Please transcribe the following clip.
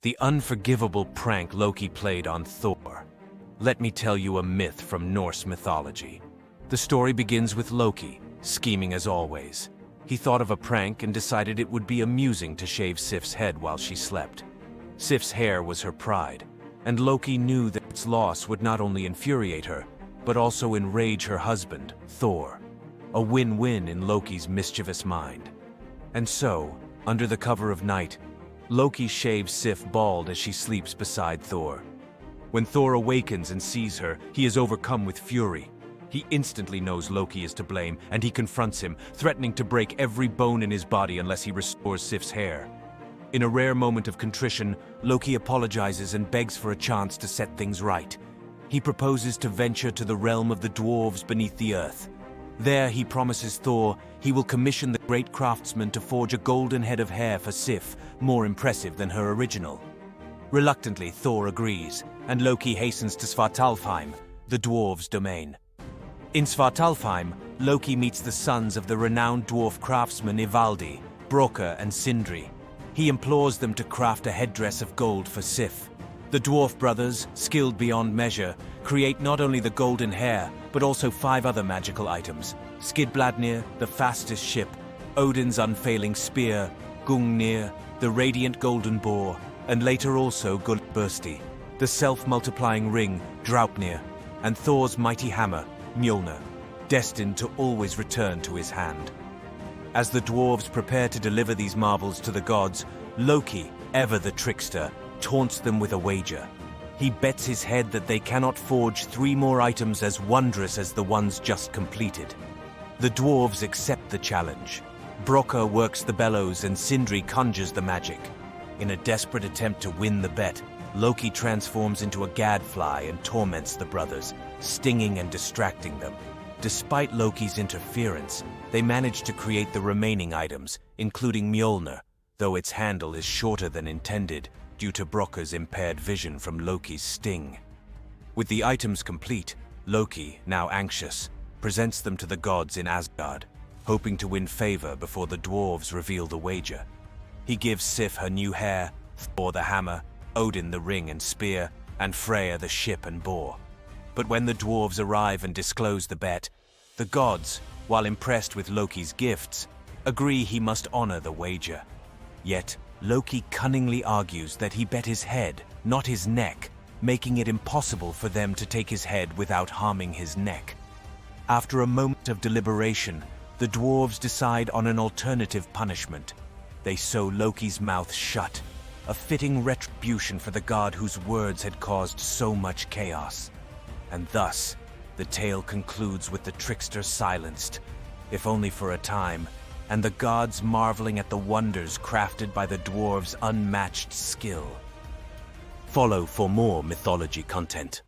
The unforgivable prank Loki played on Thor. Let me tell you a myth from Norse mythology. The story begins with Loki, scheming as always. He thought of a prank and decided it would be amusing to shave Sif's head while she slept. Sif's hair was her pride, and Loki knew that its loss would not only infuriate her, but also enrage her husband, Thor. A win-win in Loki's mischievous mind. And so, under the cover of night, Loki shaves Sif bald as she sleeps beside Thor. When Thor awakens and sees her, he is overcome with fury. He instantly knows Loki is to blame, and he confronts him, threatening to break every bone in his body unless he restores Sif's hair. In a rare moment of contrition, Loki apologizes and begs for a chance to set things right. He proposes to venture to the realm of the dwarves beneath the earth. There he promises Thor he will commission the great craftsman to forge a golden head of hair for Sif, more impressive than her original. Reluctantly, Thor agrees, and Loki hastens to Svartalfheim, the dwarves' domain. In Svartalfheim, Loki meets the sons of the renowned dwarf craftsmen Ivaldi, Brokkr, and Sindri. He implores them to craft a headdress of gold for Sif. The dwarf brothers, skilled beyond measure, create not only the golden hair, but also 5 other magical items: Skidbladnir, the fastest ship, Odin's unfailing spear, Gungnir, the radiant golden boar, and later also Gullbursti, the self-multiplying ring, Draupnir, and Thor's mighty hammer, Mjolnir, destined to always return to his hand. As the dwarves prepare to deliver these marvels to the gods, Loki, ever the trickster, taunts them with a wager. He bets his head that they cannot forge 3 more items as wondrous as the ones just completed. The dwarves accept the challenge. Brokkr works the bellows and Sindri conjures the magic. In a desperate attempt to win the bet, Loki transforms into a gadfly and torments the brothers, stinging and distracting them. Despite Loki's interference, they manage to create the remaining items, including Mjolnir, though its handle is shorter than intended due to Brokkr's impaired vision from Loki's sting. With the items complete, Loki, now anxious, presents them to the gods in Asgard, hoping to win favor before the dwarves reveal the wager. He gives Sif her new hair, Thor the hammer, Odin the ring and spear, and Freya the ship and boar. But when the dwarves arrive and disclose the bet, the gods, while impressed with Loki's gifts, agree he must honor the wager. Yet, Loki cunningly argues that he bet his head, not his neck, making it impossible for them to take his head without harming his neck. After a moment of deliberation, the dwarves decide on an alternative punishment. They sew Loki's mouth shut, a fitting retribution for the god whose words had caused so much chaos. And thus, the tale concludes with the trickster silenced, if only for a time, and the gods marveling at the wonders crafted by the dwarves' unmatched skill. Follow for more mythology content.